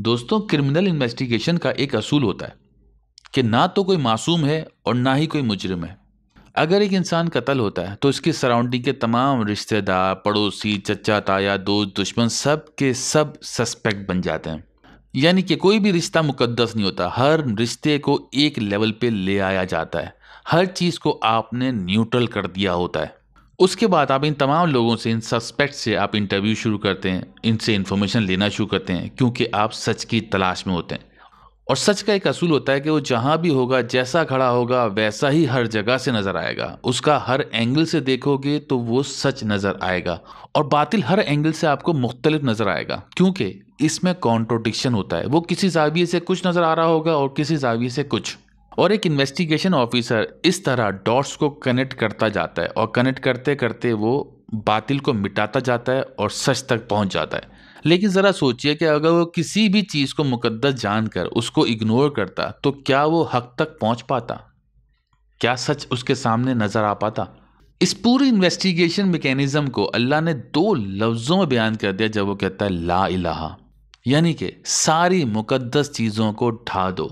دوستوں، criminal investigation کا ایک اصول ہوتا ہے کہ نہ تو کوئی معصوم ہے اور نہ ہی کوئی مجرم ہے۔ اگر ایک انسان قتل ہوتا ہے تو اس کی سراؤنڈنگ کے تمام رشتہ دار، پڑوسی، چچا تایا، دوست، دشمن سب کے سب سسپیکٹ بن جاتے ہیں۔ یعنی کہ کوئی بھی رشتہ مقدس نہیں ہوتا، ہر رشتے کو ایک لیول پہ لے آیا جاتا ہے، ہر چیز کو آپ نے نیوٹرل کر دیا ہوتا ہے۔ اس کے بعد آپ ان تمام لوگوں سے، ان سسپیکٹ سے آپ انٹرویو شروع کرتے ہیں، ان سے انفارمیشن لینا شروع کرتے ہیں، کیونکہ آپ سچ کی تلاش میں ہوتے ہیں۔ اور سچ کا ایک اصول ہوتا ہے کہ وہ جہاں بھی ہوگا، جیسا کھڑا ہوگا ویسا ہی ہر جگہ سے نظر آئے گا۔ اس کا ہر اینگل سے دیکھو گے تو وہ سچ نظر آئے گا، اور باطل ہر اینگل سے آپ کو مختلف نظر آئے گا، کیونکہ اس میں کانٹروڈکشن ہوتا ہے۔ وہ کسی زاویے سے کچھ نظر آ رہا ہوگا اور کسی زاویے سے کچھ۔ اور ایک انویسٹیگیشن آفیسر اس طرح ڈاٹس کو کنیکٹ کرتا جاتا ہے، اور کنیکٹ کرتے کرتے وہ باطل کو مٹاتا جاتا ہے اور سچ تک پہنچ جاتا ہے۔ لیکن ذرا سوچئے کہ اگر وہ کسی بھی چیز کو مقدس جان کر اس کو اگنور کرتا تو کیا وہ حق تک پہنچ پاتا؟ کیا سچ اس کے سامنے نظر آ پاتا؟ اس پوری انویسٹیگیشن میکینزم کو اللہ نے 2 لفظوں میں بیان کر دیا جب وہ کہتا ہے لا الہ، یعنی کہ ساری مقدس چیزوں کو ڈھا دو۔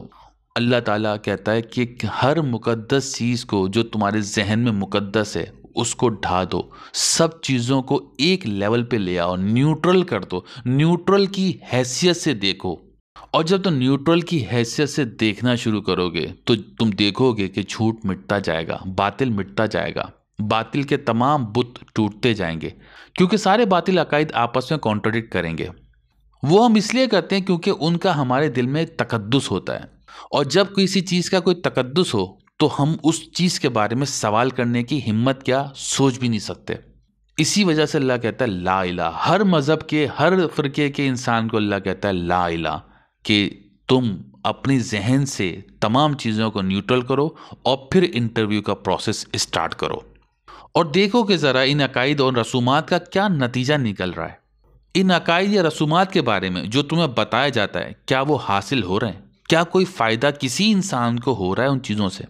اللہ تعالیٰ کہتا ہے کہ ہر مقدس چیز کو جو تمہارے ذہن میں مقدس ہے اس کو ڈھا دو، سب چیزوں کو ایک لیول پہ لے آؤ، نیوٹرل کر دو، نیوٹرل کی حیثیت سے دیکھو۔ اور جب تم نیوٹرل کی حیثیت سے دیکھنا شروع کرو گے تو تم دیکھو گے کہ جھوٹ مٹتا جائے گا، باطل مٹتا جائے گا، باطل کے تمام بت ٹوٹتے جائیں گے، کیونکہ سارے باطل عقائد آپس میں کانٹرڈکٹ کریں گے۔ وہ ہم اس لیے کرتے ہیں کیونکہ ان کا ہمارے دل میں تقدس ہوتا ہے، اور جب کسی چیز کا کوئی تقدس ہو تو ہم اس چیز کے بارے میں سوال کرنے کی ہمت کیا سوچ بھی نہیں سکتے۔ اسی وجہ سے اللہ کہتا ہے لا الہ۔ ہر مذہب کے، ہر فرقے کے انسان کو اللہ کہتا ہے لا الہ، کہ تم اپنی ذہن سے تمام چیزوں کو نیوٹرل کرو اور پھر انٹرویو کا پروسیس اسٹارٹ کرو، اور دیکھو کہ ذرا ان عقائد اور رسومات کا کیا نتیجہ نکل رہا ہے۔ ان عقائد یا رسومات کے بارے میں جو تمہیں بتایا جاتا ہے، کیا وہ حاصل ہو رہے ہیں؟ کیا کوئی فائدہ کسی انسان کو ہو رہا ہے ان چیزوں سے؟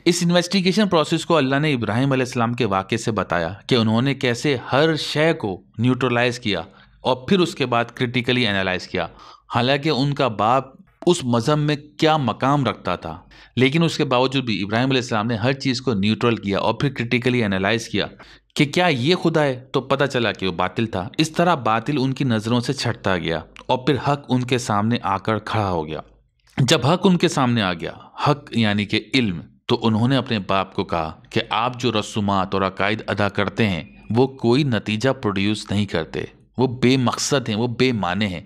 اس انویسٹیگیشن پروسیس کو اللہ نے ابراہیم علیہ السلام کے واقعے سے بتایا کہ انہوں نے کیسے ہر شے کو نیوٹرلائز کیا اور پھر اس کے بعد کرٹیکلی انالائز کیا۔ حالانکہ ان کا باپ اس مذہب میں کیا مقام رکھتا تھا، لیکن اس کے باوجود بھی ابراہیم علیہ السلام نے ہر چیز کو نیوٹرل کیا اور پھر کرٹیکلی انالائز کیا کہ کیا یہ خدا ہے، تو پتہ چلا کہ وہ باطل تھا۔ اس طرح باطل ان کی نظروں سے چھٹتا گیا اور پھر حق ان کے سامنے آ کر کھڑا ہو گیا۔ جب حق ان کے سامنے آ گیا، حق یعنی کہ علم، تو انہوں نے اپنے باپ کو کہا کہ آپ جو رسومات اور عقائد ادا کرتے ہیں وہ کوئی نتیجہ پروڈیوس نہیں کرتے، وہ بے مقصد ہیں، وہ بے معنی ہیں۔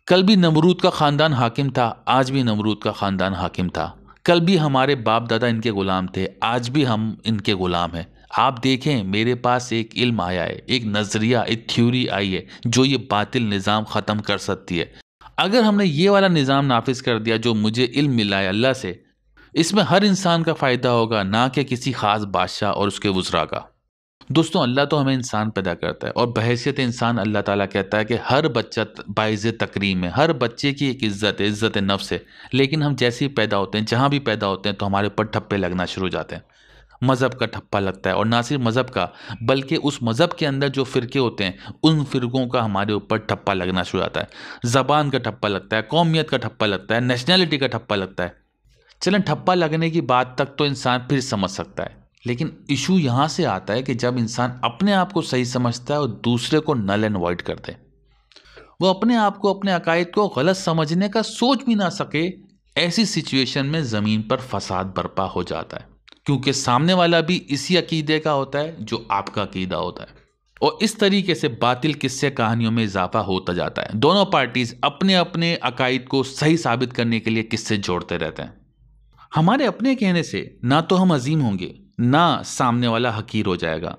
کل بھی نمرود کا خاندان حاکم تھا، آج بھی نمرود کا خاندان حاکم تھا۔ کل بھی ہمارے باپ دادا ان کے غلام تھے، آج بھی ہم ان کے غلام ہیں۔ آپ دیکھیں، میرے پاس ایک علم آیا ہے، ایک نظریہ، ایک تھیوری آئی ہے جو یہ باطل نظام ختم کر سکتی ہے۔ اگر ہم نے یہ والا نظام نافذ کر دیا جو مجھے علم ملا ہے اللہ سے، اس میں ہر انسان کا فائدہ ہوگا، نہ کہ کسی خاص بادشاہ اور اس کے وزراء کا۔ دوستوں، اللہ تو ہمیں انسان پیدا کرتا ہے، اور بحیثیت انسان اللہ تعالیٰ کہتا ہے کہ ہر بچہ باعث تکریم ہے، ہر بچے کی ایک عزت ہے، عزت نفس ہے۔ لیکن ہم جیسے ہی پیدا ہوتے ہیں، جہاں بھی پیدا ہوتے ہیں، تو ہمارے اوپر ٹھپے لگنا شروع ہو جاتے ہیں۔ مذہب کا ٹھپا لگتا ہے، اور نہ صرف مذہب کا بلکہ اس مذہب کے اندر جو فرقے ہوتے ہیں ان فرقوں کا ہمارے اوپر ٹھپا لگنا شروع ہوتا ہے۔ زبان کا ٹھپا لگتا ہے، قومیت کا ٹھپا لگتا ہے، نیشنلٹی کا ٹھپا لگتا ہے۔ چلیں، ٹھپا لگنے کی بات تک تو انسان پھر سمجھ سکتا ہے، لیکن ایشو یہاں سے آتا ہے کہ جب انسان اپنے آپ کو صحیح سمجھتا ہے اور دوسرے کو نل اینڈ وائڈ کر دے، وہ اپنے آپ کو، اپنے عقائد کو غلط سمجھنے کا سوچ بھی نہ سکے، ایسی سچویشن میں زمین پر فساد برپا ہو جاتا ہے، کیونکہ سامنے والا بھی اسی عقیدے کا ہوتا ہے جو آپ کا عقیدہ ہوتا ہے، اور اس طریقے سے باطل قصے کہانیوں میں اضافہ ہوتا جاتا ہے۔ دونوں پارٹیز اپنے اپنے عقائد کو صحیح ثابت کرنے کے لیے قصے جوڑتے رہتے ہیں۔ ہمارے اپنے کہنے سے نہ تو ہم عظیم ہوں گے، نہ سامنے والا حقیر ہو جائے گا،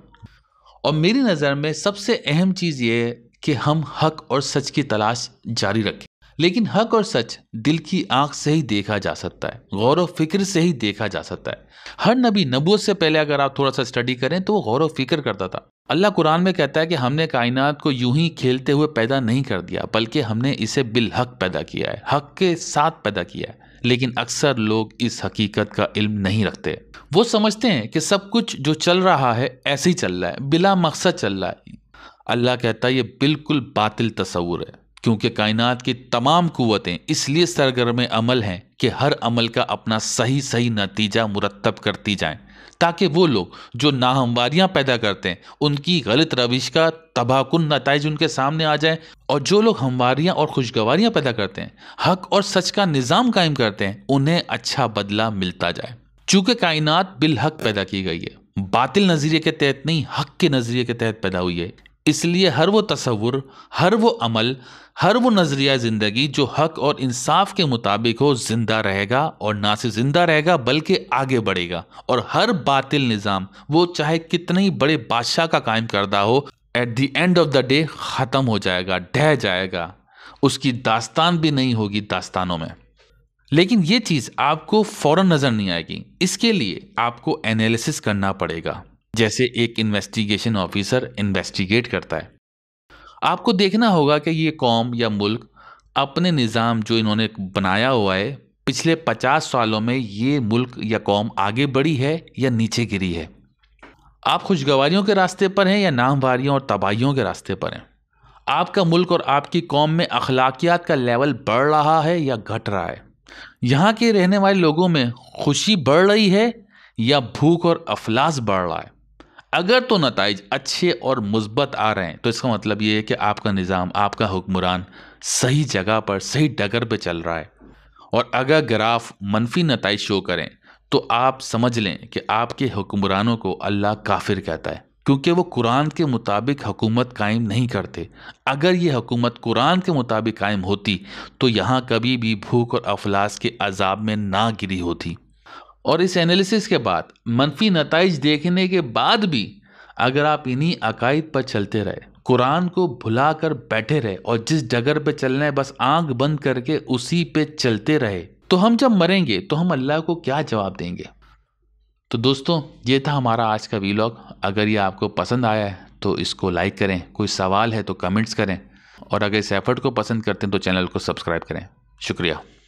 اور میری نظر میں سب سے اہم چیز یہ ہے کہ ہم حق اور سچ کی تلاش جاری رکھیں۔ لیکن حق اور سچ دل کی آنکھ سے ہی دیکھا جا سکتا ہے، غور و فکر سے ہی دیکھا جا سکتا ہے۔ ہر نبی نبوت سے پہلے اگر آپ تھوڑا سا اسٹڈی کریں تو وہ غور و فکر کرتا تھا۔ اللہ قرآن میں کہتا ہے کہ ہم نے کائنات کو یوں ہی کھیلتے ہوئے پیدا نہیں کر دیا، بلکہ ہم نے اسے بالحق پیدا کیا ہے، حق کے ساتھ پیدا کیا ہے۔ لیکن اکثر لوگ اس حقیقت کا علم نہیں رکھتے۔ وہ سمجھتے ہیں کہ سب کچھ جو چل رہا ہے ایسے ہی چل رہا ہے، بلا مقصد چل رہا ہے۔ اللہ کہتا ہے یہ بالکل باطل تصور ہے۔ کیونکہ کائنات کی تمام قوتیں اس لیے سرگرم عمل ہیں کہ ہر عمل کا اپنا صحیح نتیجہ مرتب کرتی جائیں، تاکہ وہ لوگ جو ناہمواریاں پیدا کرتے ہیں ان کی غلط روش کا تباہ کن نتائج ان کے سامنے آ جائیں، اور جو لوگ ہمواریاں اور خوشگواریاں پیدا کرتے ہیں، حق اور سچ کا نظام قائم کرتے ہیں، انہیں اچھا بدلہ ملتا جائے۔ چونکہ کائنات بالحق پیدا کی گئی ہے، باطل نظریے کے تحت نہیں، حق کے نظریے کے تحت پیدا ہوئی ہے، اس لیے ہر وہ تصور، ہر وہ عمل، ہر وہ نظریہ زندگی جو حق اور انصاف کے مطابق ہو زندہ رہے گا، اور نہ صرف زندہ رہے گا بلکہ آگے بڑھے گا، اور ہر باطل نظام وہ چاہے کتنے ہی بڑے بادشاہ کا قائم کردہ ہو، at the end of the day ختم ہو جائے گا، ڈھہ جائے گا، اس کی داستان بھی نہیں ہوگی داستانوں میں۔ لیکن یہ چیز آپ کو فوراً نظر نہیں آئے گی، اس کے لیے آپ کو انالیسس کرنا پڑے گا، جیسے ایک انویسٹیگیشن آفیسر انویسٹیگیٹ کرتا ہے۔ آپ کو دیکھنا ہوگا کہ یہ قوم یا ملک اپنے نظام جو انہوں نے بنایا ہوا ہے، پچھلے 50 سالوں میں یہ ملک یا قوم آگے بڑھی ہے یا نیچے گری ہے۔ آپ خوشگواریوں کے راستے پر ہیں یا ناہمواریوں اور تباہیوں کے راستے پر ہیں؟ آپ کا ملک اور آپ کی قوم میں اخلاقیات کا لیول بڑھ رہا ہے یا گھٹ رہا ہے؟ یہاں کے رہنے والے لوگوں میں خوشی بڑھ رہی ہے یا بھوک اور افلاس بڑھ رہا ہے؟ اگر تو نتائج اچھے اور مثبت آ رہے ہیں تو اس کا مطلب یہ ہے کہ آپ کا نظام، آپ کا حکمران صحیح جگہ پر، صحیح ڈگر پہ چل رہا ہے، اور اگر گراف منفی نتائج شو کریں تو آپ سمجھ لیں کہ آپ کے حکمرانوں کو اللہ کافر کہتا ہے، کیونکہ وہ قرآن کے مطابق حکومت قائم نہیں کرتے۔ اگر یہ حکومت قرآن کے مطابق قائم ہوتی تو یہاں کبھی بھی بھوک اور افلاس کے عذاب میں نہ گری ہوتی۔ اور اس انالیسس کے بعد، منفی نتائج دیکھنے کے بعد بھی اگر آپ انہی عقائد پر چلتے رہے، قرآن کو بھلا کر بیٹھے رہے، اور جس ڈگر پہ چلنا ہے بس آنکھ بند کر کے اسی پہ چلتے رہے، تو ہم جب مریں گے تو ہم اللہ کو کیا جواب دیں گے؟ تو دوستوں، یہ تھا ہمارا آج کا ویلاگ۔ اگر یہ آپ کو پسند آیا ہے تو اس کو لائک کریں، کوئی سوال ہے تو کمنٹس کریں، اور اگر اس ایفرٹ کو پسند کرتے ہیں تو چینل کو سبسکرائب کریں۔ شکریہ۔